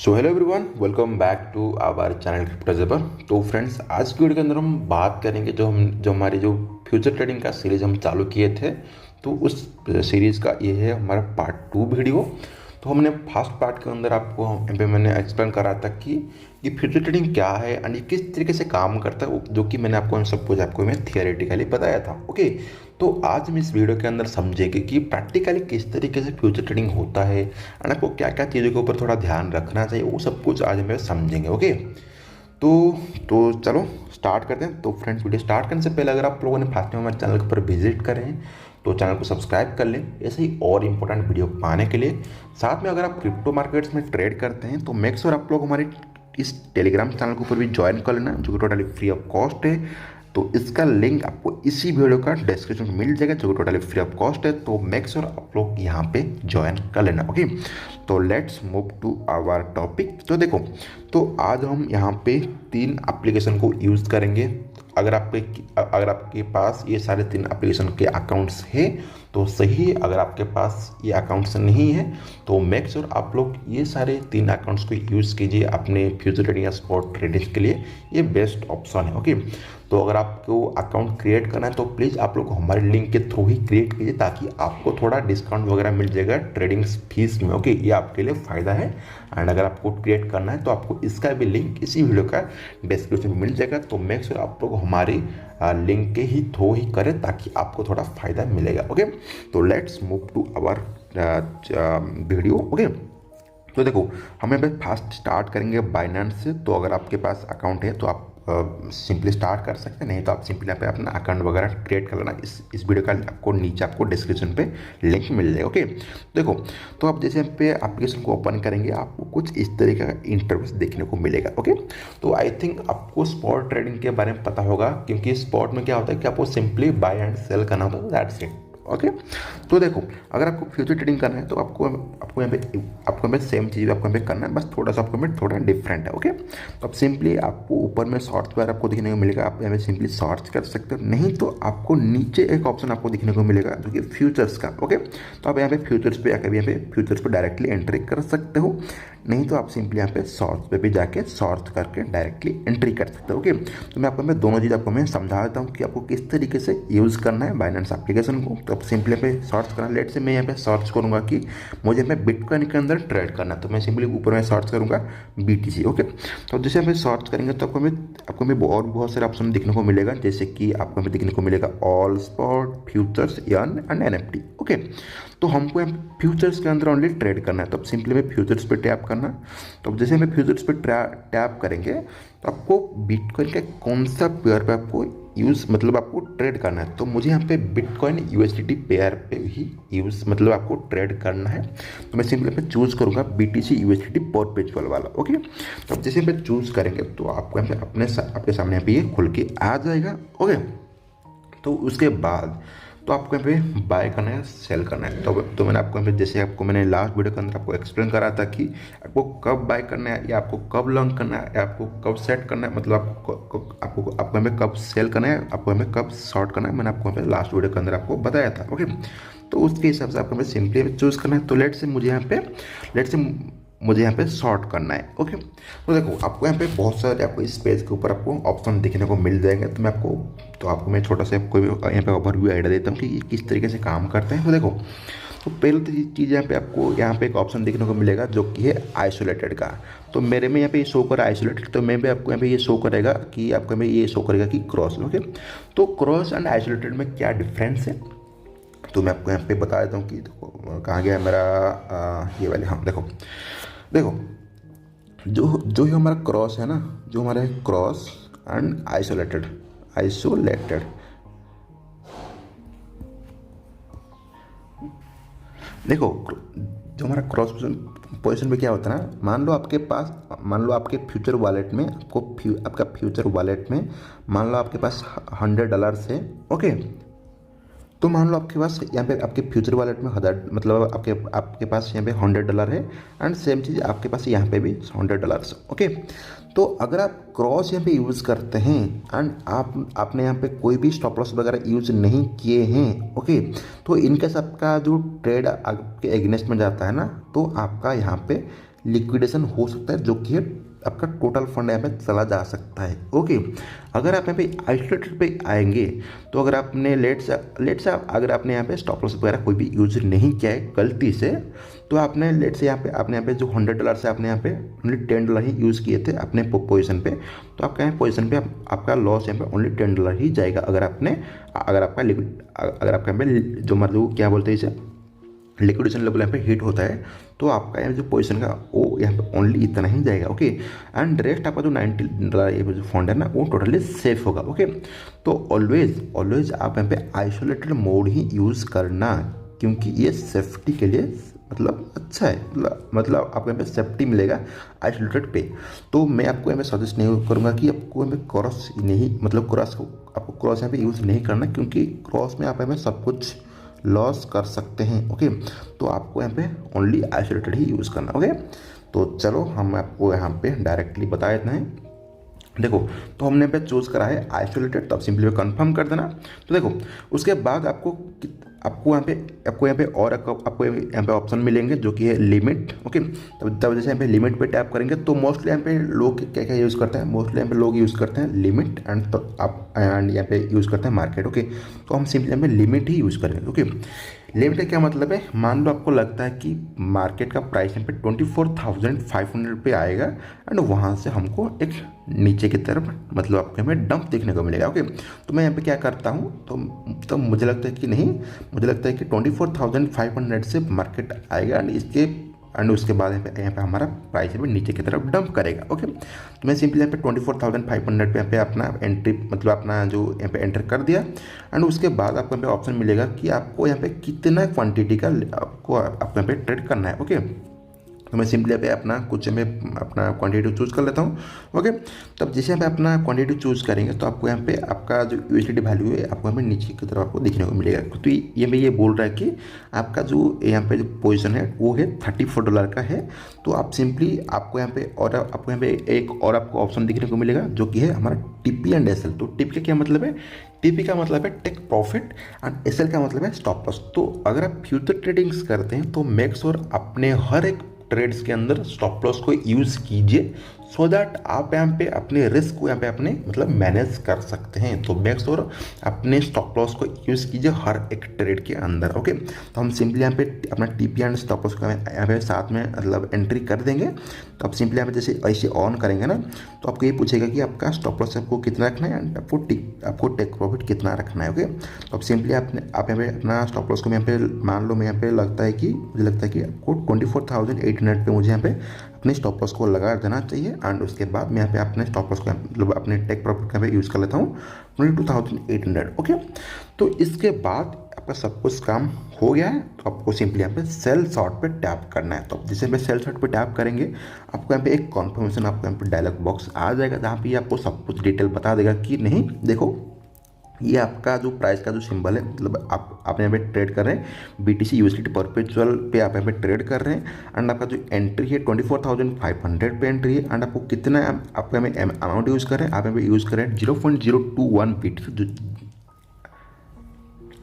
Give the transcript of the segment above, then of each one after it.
So hello everyone, welcome back to our channel crypto ज़ेबर। तो friends, आज की वीडियो के अंदर हम बात करेंगे जो हमारी जो फ्यूचर ट्रेडिंग का सीरीज़ हम चालू किए थे। तो उस सीरीज़ का ये है हमारा पार्ट 2 वीडियो। तो हमने फर्स्ट पार्ट के अंदर आपको यहाँ पे मैंने एक्सप्लेन करा था कि ये फ्यूचर ट्रेडिंग क्या है एंड ये किस तरीके से काम करता है, जो कि मैंने आपको सब कुछ आपको मैं थियोरेटिकली बताया था। ओके, तो आज हम इस वीडियो के अंदर समझेंगे कि प्रैक्टिकली किस तरीके से फ्यूचर ट्रेडिंग होता है एंड आपको क्या क्या चीज़ों के ऊपर थोड़ा ध्यान रखना चाहिए, वो सब कुछ आज हम समझेंगे। ओके, तो चलो स्टार्ट करते हैं। तो फ्रेंड्स, वीडियो स्टार्ट करने से पहले अगर आप लोगों ने फर्स्ट टाइम हमारे चैनल के ऊपर विजिट करें तो चैनल को सब्सक्राइब कर लें ऐसे ही और इम्पोर्टेंट वीडियो पाने के लिए। साथ में अगर आप क्रिप्टो मार्केट्स में ट्रेड करते हैं तो मेक श्योर आप लोग हमारे इस टेलीग्राम चैनल के ऊपर भी ज्वाइन कर लेना, जो कि टोटली फ्री ऑफ कॉस्ट है। तो इसका लिंक आपको इसी वीडियो का डिस्क्रिप्शन में मिल जाएगा, जो कि टोटली फ्री ऑफ कॉस्ट है। तो मेक श्योर आप लोग यहाँ पे ज्वाइन कर लेना। ओके, तो let's move to our topic. तो देखो, तो आज हम यहाँ पे 3 एप्लीकेशन को यूज़ करेंगे। अगर आपके पास ये सारे 3 एप्लीकेशन के अकाउंट्स हैं तो सही, अगर आपके पास ये अकाउंट्स नहीं है तो मेक श्योर आप लोग ये सारे 3 अकाउंट्स को यूज़ कीजिए अपने फ्यूचर ट्रेडिंग या स्पॉट ट्रेडिंग के लिए। ये बेस्ट ऑप्शन है। ओके, तो अगर आपको अकाउंट क्रिएट करना है तो प्लीज़ आप लोग हमारे लिंक के थ्रू ही क्रिएट कीजिए, ताकि आपको थोड़ा डिस्काउंट वगैरह मिल जाएगा ट्रेडिंग फीस में। ओके, ये आपके लिए फ़ायदा है। एंड अगर आपको क्रिएट करना है तो आपको इसका भी लिंक इसी वीडियो का डिस्क्रिप्शन में मिल जाएगा। तो मेक श्योर आप लोग हमारे लिंक के ही थ्रू ही करें, ताकि आपको थोड़ा फ़ायदा मिलेगा। ओके, तो let's move to our video. Okay, तो देखो, हमें फास्ट स्टार्ट करेंगे बाइनेंस से। तो अगर आपके पास अकाउंट है तो आप सिंपली स्टार्ट कर सकते हैं, नहीं तो आप सिंपली यहाँ पे अपना अकाउंट वगैरह क्रिएट कर लेना। इस वीडियो का आपको नीचे आपको डिस्क्रिप्शन पे लिंक मिल जाएगा। ओके, देखो, तो आप जैसे यहाँ पे एप्लीकेशन को ओपन करेंगे आपको कुछ इस तरीके का इंटरफेस देखने को मिलेगा। ओके, तो आई थिंक आपको स्पॉट ट्रेडिंग के बारे में पता होगा, क्योंकि स्पॉट में क्या होता है कि आपको सिंपली बाय एंड सेल करना होता है, दैट्स इट। ओके, तो देखो, अगर आपको फ्यूचर ट्रेडिंग करना है तो आपको यहाँ पे सेम चीज़ आपको यहाँ पे करना है, बस थोड़ा सा आपको में थोड़ा डिफरेंट है। ओके, तो आप सिंपली आपको ऊपर में सर्च बार आपको दिखने को मिलेगा, आप यहाँ पे सिंपली सर्च कर सकते हो, नहीं तो आपको नीचे एक ऑप्शन आपको दिखने को मिलेगा जो कि फ्यूचर्स का। ओके, तो आप यहाँ पे फ्यूचर्स पे आकर यहाँ पे फ्यूचर्स पे डायरेक्टली एंट्री कर सकते हो, नहीं तो आप सिंपली यहाँ पे सर्च पे भी जाके सर्च करके डायरेक्टली एंट्री कर सकते हो। ओके, तो मैं आपको दोनों चीज़ आपको मैं समझा देता हूँ कि आपको किस तरीके से यूज़ करना है बाइनेंस एप्लीकेशन को। तो आप सिंपली पे सर्च करना, लेट से मैं यहाँ पे सर्च करूँगा कि मुझे यहाँ पे बिटकॉइन के अंदर ट्रेड करना है, तो मैं सिंपली ऊपर में सर्च करूँगा BTC। ओके, तो जैसे यहाँ पे सर्च करेंगे तो आपको और बहुत सारे ऑप्शन दिखने को मिलेगा, जैसे कि आपको यहाँ पे दिखने को मिलेगा all spot, futures, earn and NFT। Okay, तो हमको यहाँ फ्यूचर्स के अंदर ओनली ट्रेड करना है, तो अब सिंपली में फ्यूचर्स पे टैप करना। तो जैसे हमें फ्यूचर्स पे टैप करेंगे तो आपको बिटकॉइन का कौन सा पेयर पे आपको मतलब आपको ट्रेड करना है, तो मुझे यहाँ पे बिटकॉइन USDT पेयर पे ही मतलब आपको ट्रेड करना है। तो मैं सिंपली पे चूज़ करूँगा BTC USDT परपेचुअल वाला। ओके, तो अब जैसे पे चूज़ करेंगे तो आपको यहाँ पे आपके सामने यहाँ पे ये खुल के आ जाएगा। ओके, तो उसके बाद तो आपको यहाँ पे बाय करना है, सेल करना है। तो मैंने आपको यहाँ पे, जैसे आपको मैंने लास्ट वीडियो के अंदर आपको एक्सप्लेन करा था कि आपको कब बाय करना है, या आपको कब लॉन्ग करना है, या आपको कब सेट करना है, मतलब आपको यहाँ पे कब सेल करना है, आपको यहाँ पे कब शॉर्ट करना है, मैंने आपको यहाँ पे लास्ट वीडियो के अंदर आपको बताया था। ओके, तो उसके हिसाब से आपको सिंपली चूज़ करना है। तो लेट से मुझे यहाँ पे शॉर्ट करना है। ओके, तो देखो, आपको यहाँ पे बहुत सारे आपको इस पेज के ऊपर आपको ऑप्शन देखने को मिल जाएंगे। तो आपको मैं छोटा सा आपको यहाँ पे ओवरव्यू आइडिया देता हूँ कि ये किस तरीके से काम करते हैं। तो देखो, तो पहले तो चीज़ यहाँ पे एक ऑप्शन देखने को मिलेगा जो कि है आइसोलेटेड का। तो मेरे में यहाँ पे ये शो करा आइसोलेटेड, तो मैं भी आपको यहाँ पे ये शो करेगा कि आपको में ये शो करेगा कि क्रॉस। ओके, तो क्रॉस एंड आइसोलेटेड में क्या डिफरेंस है, तो मैं आपको यहाँ पे बता देता हूँ कि देखो कहाँ गया मेरा ये वाले। हाँ, देखो, जो ही हमारा क्रॉस है ना, जो हमारा क्रॉस एंड आइसोलेटेड, देखो, जो हमारा क्रॉस पोजीशन पे क्या होता है ना, मान लो आपके फ्यूचर वॉलेट में आपका फ्यूचर वॉलेट में मान लो आपके पास $100 है। ओके, तो मान लो आपके पास यहाँ पे आपके फ्यूचर वॉलेट में मतलब आपके पास यहाँ पे $100 है, एंड सेम चीज़ आपके पास यहाँ पे भी $100 है। ओके, तो अगर आप क्रॉस यहाँ पे यूज़ करते हैं एंड आपने यहाँ पे कोई भी स्टॉप लॉस वगैरह यूज़ नहीं किए हैं, ओके, तो इनकेस आपका जो ट्रेड आपके एग्नेस्ट में जाता है ना, तो आपका यहाँ पे लिक्विडेशन हो सकता है, जो कि है आपका टोटल फंड यहाँ पे चला जा सकता है। ओके, अगर आप यहाँ पे आइसोलेटेड पे आएंगे तो अगर आपने लेट से अगर आपने यहाँ पे स्टॉप लॉस वगैरह कोई भी यूज नहीं किया है गलती से, तो आपने लेट से यहाँ पे आपने यहाँ पे जो $100 से आपने यहाँ पे ओनली $10 ही यूज़ किए थे अपने पोजीशन पे, तो आपका यहाँ पोजीशन पे आपका लॉस यहाँ पे ओनली $10 ही जाएगा। अगर आपका यहाँ पे जो मतलब क्या बोलते हैं इसे लिक्विडेशन लेवल यहाँ पे हिट होता है, तो आपका यहाँ जो पोजीशन का वो यहाँ पे ओनली इतना ही जाएगा। ओके, एंड रेस्ट आपका जो $90 ये जो फंड है ना वो टोटली सेफ होगा। ओके, तो ऑलवेज आप यहाँ पे आइसोलेटेड मोड ही यूज़ करना, क्योंकि ये सेफ्टी के लिए मतलब अच्छा है, मतलब आपको यहाँ पे सेफ्टी मिलेगा आइसोलेटेड पे। तो मैं आपको यहाँ पे सजेस्ट नहीं करूँगा कि आपको यहाँ पे क्रॉस नहीं, मतलब आपको क्रॉस यहाँ पे यूज़ नहीं करना, क्योंकि क्रॉस में आप यहाँ पे सब कुछ लॉस कर सकते हैं। ओके, तो आपको यहाँ पे ओनली आइसोलेटेड ही यूज़ करना। ओके, तो चलो हम आपको यहाँ पे डायरेक्टली बता देते हैं। देखो, तो हमने पे चूज़ करा है आइसोलेटेड, तो आप सिंपली पे कंफर्म कर देना। तो देखो, उसके बाद आपको यहाँ पे और आपको यहाँ पे ऑप्शन मिलेंगे जो कि है लिमिट। ओके, तब जैसे यहाँ पे लिमिट पे टैप करेंगे तो मोस्टली यहाँ पे लोग क्या क्या यूज़ करते हैं, मोस्टली यहाँ पे लोग यूज़ करते हैं लिमिट एंड, तो आप एंड यहाँ पे यूज़ करते हैं मार्केट। ओके, तो हम सिंपली यहाँ पे लिमिट ही यूज़ करेंगे। ओके, लिमिट का क्या मतलब है, मान लो आपको लगता है कि मार्केट का प्राइस यहाँ पे 24,500 पे आएगा एंड वहाँ से हमको एक नीचे की तरफ मतलब आपको यहाँ पे डंप देखने को मिलेगा। ओके, तो मैं यहाँ पे क्या करता हूँ, तो मुझे लगता है कि नहीं, मुझे लगता है कि 24,500 से मार्केट आएगा एंड उसके बाद यहाँ पे हमारा प्राइस भी नीचे की तरफ डंप करेगा। ओके, तो मैं सिंपली यहाँ पे 24,500 पे यहाँ पे अपना एंट्री मतलब अपना जो यहाँ पे एंटर कर दिया एंड उसके बाद आपको यहाँ पे ऑप्शन मिलेगा कि आपको यहाँ पे कितना क्वांटिटी का आपको यहाँ पे ट्रेड करना है। ओके, तो मैं सिंपली यहाँ पे अपना कुछ में अपना क्वांटिटी चूज़ कर लेता हूँ। ओके, तब जैसे यहाँ पे अपना क्वांटिटी चूज़ करेंगे तो आपको यहाँ पे आपका जो यूएसडी वैल्यू है आपको यहाँ पे नीचे की तरफ आपको दिखने को मिलेगा। तो ये बोल रहा है कि आपका जो यहाँ पे जो पोजीशन है वो है $34 का है। तो आप सिंपली आपको यहाँ पे एक और आपको ऑप्शन दिखने को मिलेगा जो कि है हमारा टीपी एंड एसएल। तो टीपी का क्या मतलब है, टीपी का मतलब है टेक प्रॉफिट एंड एसएल का मतलब है स्टॉप लॉस। तो अगर आप फ्यूचर ट्रेडिंग्स करते हैं तो मेक श्योर अपने हर एक ट्रेड्स के अंदर स्टॉप लॉस को यूज़ कीजिए, सो दैट आप यहाँ पे अपने रिस्क को यहाँ पे अपने मतलब मैनेज कर सकते हैं। तो मेक श्योर अपने स्टॉप लॉस को यूज़ कीजिए हर एक ट्रेड के अंदर। ओके, तो हम सिंपली यहाँ पे अपना टीपी एंड स्टॉप लॉस का यहाँ पे साथ में मतलब एंट्री कर देंगे। तो आप सिंपली यहाँ पे जैसे ऐसे ऑन करेंगे ना तो आपको ये पूछेगा कि आपका स्टॉप लॉस आपको कितना रखना है एंड आपको टेक प्रॉफिट कितना रखना है। ओके, तो आप सिंपली आप यहाँ पे अपना स्टॉप लॉस को यहाँ पे मान लो, मैं यहाँ पे मुझे लगता है कि आपको 24,800 पे मुझे यहाँ पे अपने स्टॉप लॉस को लगा देना चाहिए एंड उसके बाद मैं यहाँ पे अपने स्टॉप लॉस को मतलब अपने टेक प्रॉफिट का पे यूज़ कर लेता हूँ 22,800। ओके, तो इसके बाद आपका सब कुछ काम हो गया है। तो आपको सिंपली यहाँ पे सेल शॉर्ट पे टैप करना है। तो जैसे मैं सेल शॉर्ट पे टैप करेंगे आपको यहाँ पे एक कॉन्फर्मेशन आपको यहाँ पे डायलॉग बॉक्स आ जाएगा जहाँ पे आपको सब कुछ डिटेल बता देगा कि नहीं देखो ये आपका जो प्राइस का जो सिंबल है मतलब आप यहाँ पे ट्रेड कर रहे हैं BTC USDT परपेचुअल पे आप यहाँ पे ट्रेड कर रहे हैं एंड आपका जो एंट्री है 24,500 पे एंट्री है एंड आपको कितना आपको यहाँ पे अमाउंट यूज़ कर रहे हैं, आप यहाँ पे यूज़ कर रहे हैं 0.021 BTC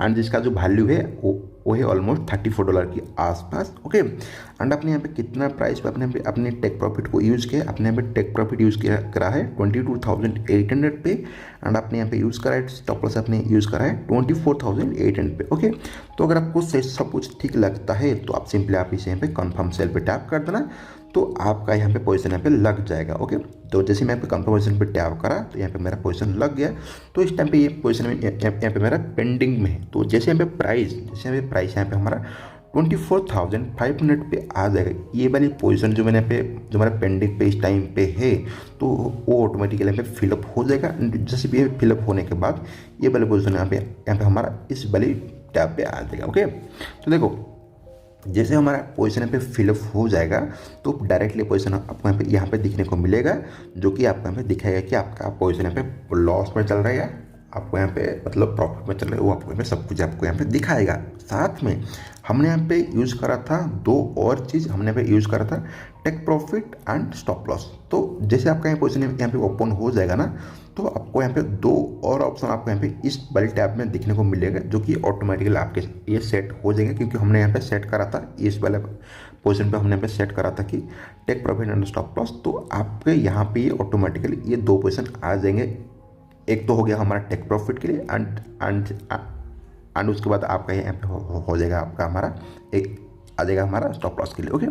एंड जिसका जो वैल्यू है वो है ऑलमोस्ट $34 के आसपास। ओके, एंड आपने यहाँ पे कितना प्राइस पे अपने टेक प्रॉफिट को यूज़ किया, आपने यहाँ पे टेक प्रॉफिट यूज़ करा है 22,800 पे एंड आपने यहाँ पे यूज़ करा है स्टॉप लॉस आपने यूज़ करा है 24,800 पे। ओके, तो अगर आपको सब कुछ ठीक लगता है तो आप सिंपली आप इसे यहाँ पे कन्फर्म सेल पे टैप कर देना तो आपका यहाँ पे पोजीशन यहाँ पे लग जाएगा। ओके, तो जैसे मैं यहाँ पे कंफर्म पोजीशन पे टैप करा तो यहाँ पे मेरा पोजीशन लग गया। तो इस टाइम पे ये पोजीशन में यहाँ पे मेरा पेंडिंग में है। तो जैसे यहाँ पे प्राइस यहाँ पे हमारा 24,500 पे आ जाएगा, ये वाली पोजीशन जो मैंने पे जो हमारा पेंडिंग पे इस टाइम पे है तो वो ऑटोमेटिकली यहाँ पे फिलअप हो जाएगा। जैसे भी फिलअप होने के बाद ये वाली पोजीशन यहाँ पे हमारा इस वाली टैब पे आ जाएगा। ओके, तो देखो जैसे हमारा पोजीशन यहाँ पे फिलअप हो जाएगा तो डायरेक्टली पोजीशन आपको यहाँ पे दिखने को मिलेगा जो कि आपको यहाँ पे दिखाएगा कि आपका पोजीशन यहाँ पे लॉस में चल रहा है या आपको यहाँ पे मतलब प्रॉफिट में चल रहा है, वो आपको यहाँ पे सब कुछ आपको यहाँ पे दिखाएगा। साथ में हमने यहाँ पे यूज़ करा था दो और चीज़, हमने यहाँ पे यूज़ करा था take profit and stop loss. तो जैसे आपका यहाँ पोजीशन यहाँ पे ओपन हो जाएगा ना, तो आपको यहाँ पे दो और ऑप्शन आपको यहाँ पे इस वाले टैब में दिखने को मिलेगा, जो कि ऑटोमेटिकली आपके ये सेट हो जाएंगे, क्योंकि हमने यहाँ पे सेट करा था इस वाले पोजीशन पे, हमने यहाँ पे सेट करा था कि take profit and stop loss. तो आपके यहाँ पे ये ऑटोमेटिकली ये दो पोजीशन आ जाएंगे। एक तो हो गया हमारा टेक प्रॉफिट के लिए एंड उसके बाद आपका यहाँ पे हो जाएगा आपका हमारा एक आ जाएगा हमारा स्टॉप लॉस के लिए। ओके,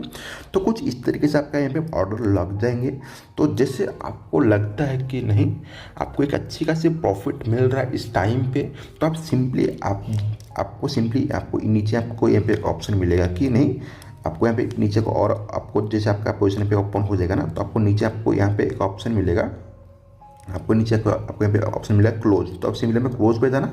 तो कुछ इस तरीके से आपका यहाँ पे ऑर्डर लग जाएंगे। तो जैसे आपको लगता है कि नहीं, आपको एक अच्छी खासी प्रॉफिट मिल रहा है इस टाइम पे, तो आप सिंपली आपको नीचे आपको यहाँ पे ऑप्शन मिलेगा कि नहीं, आपको यहाँ पे नीचे को, और आपको जैसे आपका पोजीशन पे ओपन हो जाएगा ना, तो आपको नीचे आपको यहाँ पे एक ऑप्शन मिलेगा, आपको नीचे आपको यहाँ पे ऑप्शन मिलेगा क्लोज। तो आप सिंपली में क्लोज पे जाना,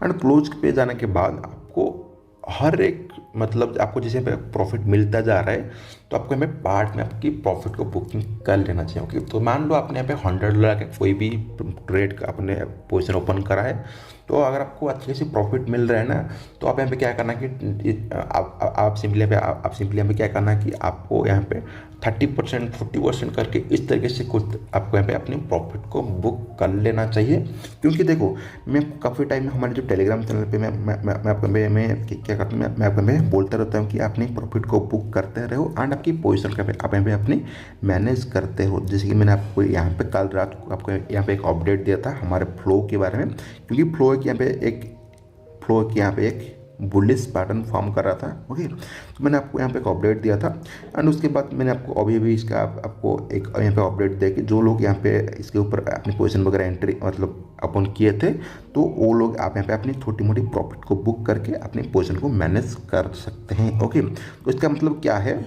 एंड क्लोज पे जाने के बाद आपको हर एक मतलब आपको जैसे पे प्रॉफिट मिलता जा रहा है, तो आपको यहाँ पे पार्ट में आपकी प्रॉफिट को बुकिंग कर लेना चाहिए। ओके, तो मान लो आपने यहाँ पे $100 का कोई भी ट्रेड का आपने पोजीशन ओपन करा है, तो अगर आपको अच्छी खासी प्रॉफिट मिल रहा है ना, तो आप यहाँ पे क्या करना कि आप सिंपली यहाँ पे क्या करना कि आपको यहाँ पे 30% 40% करके इस तरीके से कुछ आपको यहाँ पे अपने प्रॉफिट को बुक कर लेना चाहिए। क्योंकि देखो, मैं काफ़ी टाइम में हमारे जो टेलीग्राम चैनल पे मैं आपको मैं क्या करता हूँ, मैं आपको मैं बोलता रहता हूँ कि अपने प्रॉफिट को बुक करते रहो एंड आपकी पोजीशन का आप यहाँ पे अपनी मैनेज करते हो। जैसे कि मैंने आपको यहाँ पे कल रात को आपको यहाँ पे एक अपडेट दिया था हमारे फ्लो के बारे में, क्योंकि फ्लो की यहाँ पे एक बुलिश पैटर्न फॉर्म कर रहा था। ओके, तो मैंने आपको यहाँ पे एक अपडेट दिया था, एंड उसके बाद मैंने आपको अभी इसका आपको एक यहाँ पे अपडेट दिया कि जो लोग यहाँ पे इसके ऊपर अपनी पोजीशन वगैरह एंट्री मतलब ओपन किए थे, तो वो लोग आप यहाँ पे अपनी छोटी मोटी प्रॉफिट को बुक करके अपनी पोजीशन को मैनेज कर सकते हैं। ओके, तो इसका मतलब क्या है,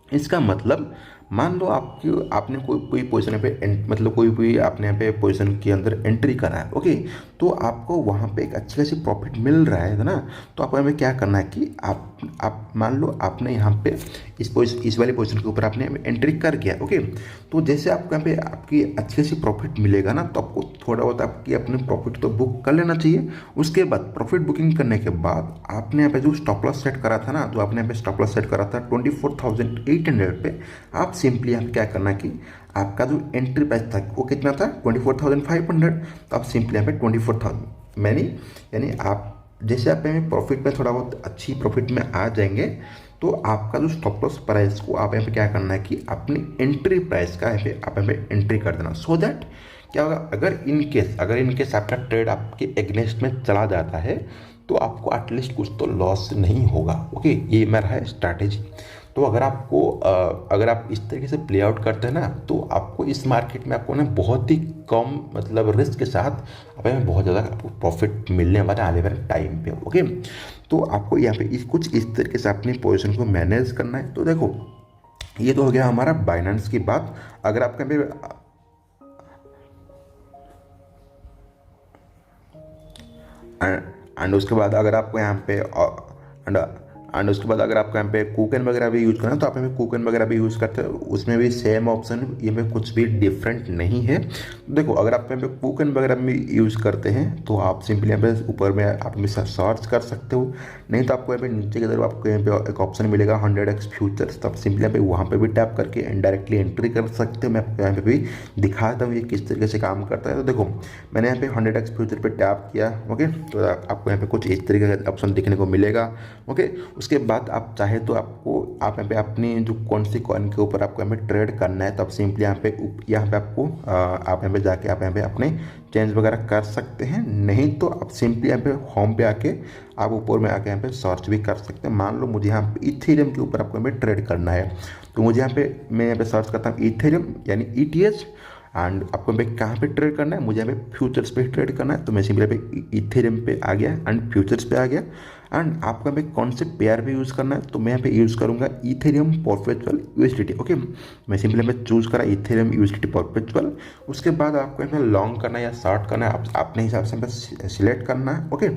इसका मतलब मान लो आपने कोई पोजीशन पे मतलब कोई भी आपने यहाँ पे पोजीशन के अंदर एंट्री करा है। ओके, तो आपको वहाँ पे एक अच्छी खासी प्रॉफिट मिल रहा है ना, तो आपको हमें क्या करना है कि आप मान लो आपने यहाँ पे इस वाले पोजीशन के ऊपर आपने एंट्री कर गया। ओके, तो जैसे आपको यहाँ पे आपकी अच्छी खासी प्रॉफिट मिलेगा ना, तो आपको थोड़ा बहुत आपकी अपनी प्रॉफिट तो बुक कर लेना चाहिए। उसके बाद प्रॉफिट बुकिंग करने के बाद आपने यहाँ पे जो स्टॉप लॉस सेट करा था ना, तो आपने यहाँ पे स्टॉप लॉस सेट करा था 24,800 पे, आप सिंपली यहाँ पे क्या करना कि आपका जो एंट्री प्राइस था वो कितना था 24,500, तो आप सिंपली यहाँ पे 24,000 यानी आप जैसे आप यहाँ प्रॉफिट में थोड़ा बहुत अच्छी प्रॉफिट में आ जाएंगे, तो आपका जो स्टॉप लॉस प्राइस को आप यहाँ पे क्या करना है कि अपनी एंट्री प्राइस का यहाँ पे आप यहाँ पे एंट्री कर देना, सो दैट क्या होगा, अगर इनकेस आपका ट्रेड आपके एग्नेस्ट में चला जाता है, तो आपको एटलीस्ट कुछ तो लॉस नहीं होगा। ओके, ये मेरा है स्ट्रैटेजी। तो अगर आप इस तरीके से प्ले आउट करते हैं ना, तो आपको इस मार्केट में आपको ना बहुत ही कम मतलब रिस्क के साथ आप में बहुत ज़्यादा आपको प्रॉफिट मिलने वाला आने वाले टाइम पे। ओके, तो आपको यहाँ पे कुछ इस तरीके से अपनी पोजीशन को मैनेज करना है। तो देखो, ये तो हो गया हमारा बाइनेंस की बात। अगर आपका एंड उसके बाद अगर आपको यहाँ पे एंड उसके बाद अगर आपको यहाँ पे कूकन वगैरह भी यूज़ करना है, तो आप यहाँ पे कूकन वगैरह भी यूज़ करते हो, उसमें भी सेम ऑप्शन, ये में कुछ भी डिफरेंट नहीं है। देखो, अगर आप यहाँ पे कूकन वगैरह भी यूज़ करते हैं, तो आप सिंपली यहाँ पे ऊपर में आप सर्च कर सकते हो, नहीं तो आपको यहाँ पे नीचे की तरफ आपको यहाँ पे एक ऑप्शन मिलेगा 100x फ्यूचर्स, तो आप सिंपली यहाँ पे वहाँ पर भी टैप करके डायरेक्टली एंट्री कर सकते हो। मैं आपको यहाँ पे भी दिखाता हूँ ये किस तरीके से काम करता है। तो देखो, मैंने यहाँ पे 100x फ्यूचर पर टैप किया। ओके, तो आपको यहाँ पे कुछ इस तरीके का ऑप्शन देखने को मिलेगा। ओके, उसके बाद आप चाहे तो आप यहाँ पे अपनी जो कौन सी कॉइन के ऊपर आपको यहाँ पे ट्रेड करना है, तो आप सिंपली यहाँ पे आपको आप यहाँ पे जाके आप यहाँ पे अपने चेंज वगैरह कर सकते हैं। नहीं तो आप सिंपली यहाँ पे होम पे आके आप ऊपर में आके यहाँ पे सर्च भी कर सकते हैं। मान लो मुझे यहाँ पे इथेरियम के ऊपर आपको यहाँ पे ट्रेड करना है, तो मुझे मैं यहाँ पे सर्च करता हूँ इथेरियम यानी ETH, एंड आपको यहाँ पे कहाँ पे ट्रेड करना है, मुझे यहाँ पे फ्यूचर्स पे ट्रेड करना है। तो मैं सिंपली यहाँ पे इथेरियम पे आ गया एंड फ्यूचर्स पे आ गया। एंड आपको यहाँ पे कौन से पेयर पे यूज़ करना है, तो मैं यहाँ पे यूज़ करूँगा इथेरियम परपेचुअल USDT। ओके, मैं सिंपली यहाँ पे चूज़ करा इथेरियम USDT परपेचुअल। उसके बाद आपको यहाँ पे लॉन्ग करना है या शॉर्ट करना है, आप अपने हिसाब से सिलेक्ट करना है। ओके,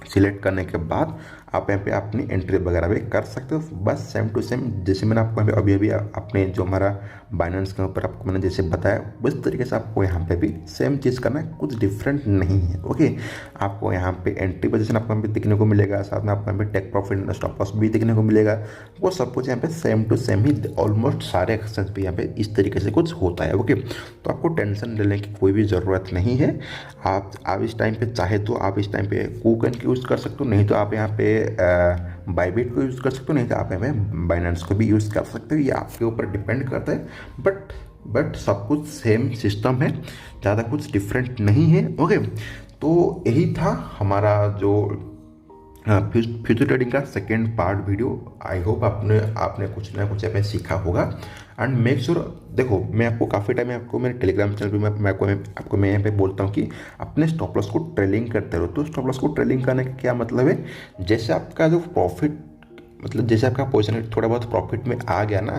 सिलेक्ट करने के बाद आप यहाँ पे अपनी एंट्री वगैरह भी कर सकते हो। बस सेम टू सेम जैसे मैंने आपको यहाँ पे अभी अपने जो हमारा बाइनेंस के ऊपर आपको मैंने जैसे बताया उस तरीके से आपको यहाँ पे भी सेम चीज़ करना है, कुछ डिफरेंट नहीं है। ओके, आपको यहाँ पे एंट्री पोजीशन आपको यहाँ पे दिखने को मिलेगा, साथ में आपको यहाँ पे टेक प्रॉफिट स्टॉप लॉस भी दिखने को मिलेगा। वो सब कुछ यहाँ पे सेम टू सेम ही ऑलमोस्ट सारे एक्सचेंज पे यहाँ पे इस तरीके से कुछ होता है। ओके, तो आपको टेंशन लेने की कोई भी ज़रूरत नहीं है। आप इस टाइम पे चाहे तो आप इस टाइम पे कूकन की यूज़ कर सकते हो, नहीं तो आप यहाँ पे बाइबिट को यूज़ कर सकते हो, नहीं तो आप यहाँ पे बाइनेंस को भी यूज़ कर सकते हो। ये आपके ऊपर डिपेंड करता है, बट सब कुछ सेम सिस्टम है, ज़्यादा कुछ डिफरेंट नहीं है। ओके, तो यही था हमारा जो फ्यूचर ट्रेडिंग का second part video. I hope आपने कुछ ना कुछ यहाँ पे सीखा होगा। एंड मेक श्योर, देखो मैं आपको काफ़ी टाइम आपको मेरे टेलीग्राम चैनल पे मैं यहाँ पे बोलता हूँ कि अपने स्टॉप लॉस को ट्रेलिंग करते रहो। तो स्टॉप लॉस को ट्रेलिंग करने का क्या मतलब है, जैसे आपका जो प्रॉफिट मतलब जैसे आपका पोजीशन थोड़ा बहुत प्रॉफिट में आ गया ना,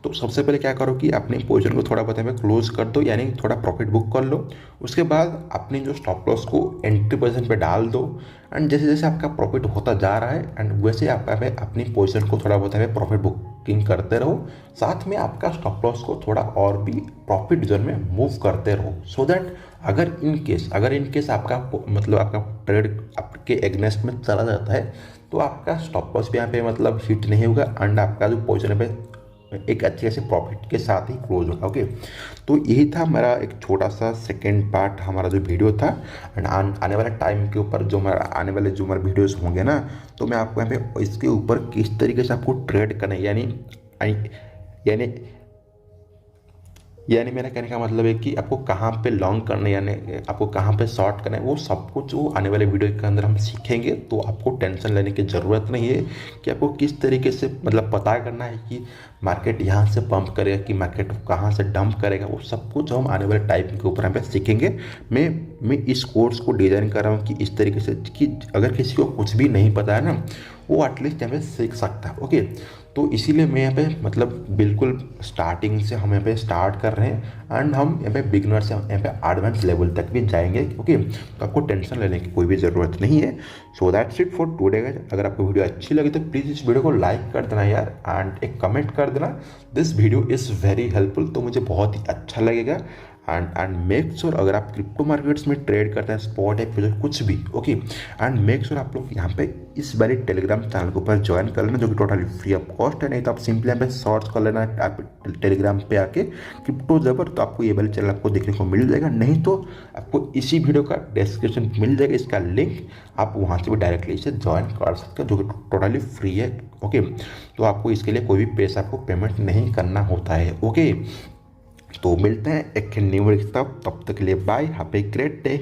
तो सबसे पहले क्या करो कि अपने पोजीशन को थोड़ा बहुत हमें क्लोज कर दो, यानी थोड़ा प्रॉफिट बुक कर लो। उसके बाद अपनी जो स्टॉप लॉस को एंट्री पोजीशन पे डाल दो। एंड जैसे जैसे आपका प्रॉफिट होता जा रहा है एंड वैसे आप अपनी पोजीशन को थोड़ा बहुत हमें प्रॉफिट बुकिंग करते रहो, साथ में आपका स्टॉप लॉस को थोड़ा और भी प्रॉफिट जोन में मूव करते रहो, सो दैट अगर इन केस आपका मतलब आपका ट्रेड आपके एग्नेस्ट में चला जाता है तो आपका स्टॉप लॉस भी यहाँ पे मतलब हिट नहीं होगा एंड आपका जो पोजीशन पे एक अच्छे से प्रॉफिट के साथ ही क्लोज होगा। ओके, तो यही था मेरा एक छोटा सा सेकेंड पार्ट हमारा जो वीडियो था। एंड आने वाले टाइम के ऊपर जो आने वाले जो हमारे वीडियोस होंगे ना, तो मैं आपको यहाँ पे इसके ऊपर किस तरीके से आपको ट्रेड करना है, यानी मेरा कहने का मतलब है कि आपको कहाँ पे लॉन्ग करना है, यानी आपको कहाँ पे शॉर्ट करना है, वो सब कुछ वो आने वाले वीडियो के अंदर हम सीखेंगे। तो आपको टेंशन लेने की ज़रूरत नहीं है कि आपको किस तरीके से मतलब पता करना है कि मार्केट यहाँ से पंप करेगा कि मार्केट कहाँ से डंप करेगा। वो सब कुछ हम आने वाले टाइम के ऊपर हम सीखेंगे। मैं इस कोर्स को डिज़ाइन कर रहा हूँ कि इस तरीके से कि अगर किसी को कुछ भी नहीं पता है ना, वो एटलीस्ट यहाँ पे सीख सकता है। ओके, तो इसीलिए मैं यहाँ पे मतलब बिल्कुल स्टार्टिंग से हम यहाँ पे स्टार्ट कर रहे हैं एंड हम यहाँ पे बिगनर से यहाँ पे एडवांस लेवल तक भी जाएंगे। ओके, तो आपको टेंशन लेने की कोई भी ज़रूरत नहीं है। So that's it for today guys. अगर आपको वीडियो अच्छी लगी तो प्लीज़ इस वीडियो को लाइक कर देना यार, एंड एक कमेंट कर देना, this video is very helpful, तो मुझे बहुत ही अच्छा लगेगा। एंड मेक श्योर अगर आप क्रिप्टो मार्केट्स में ट्रेड करते हैं, स्पॉट है फ्यूचर कुछ भी, ओके, एंड मेक श्योर आप लोग यहाँ पे इस बारी टेलीग्राम चैनल के ऊपर ज्वाइन कर लेना, जो कि टोटली फ्री ऑफ कॉस्ट है। नहीं तो आप सिंपली यहाँ पे सर्च कर लेना आप टेलीग्राम पे आके क्रिप्टो जबर, तो आपको ये वाली चैनल आपको देखने को मिल जाएगा। नहीं तो आपको इसी वीडियो का डिस्क्रिप्शन मिल जाएगा इसका लिंक, आप वहाँ से भी डायरेक्टली इसे ज्वाइन कर सकते हो, जो कि टोटली फ्री है। ओके, तो आपको इसके लिए कोई भी पैसा आपको पेमेंट नहीं करना होता है। ओके, तो मिलते हैं एक न्यू वीडियो के साथ, तब तक के लिए bye, have a great day.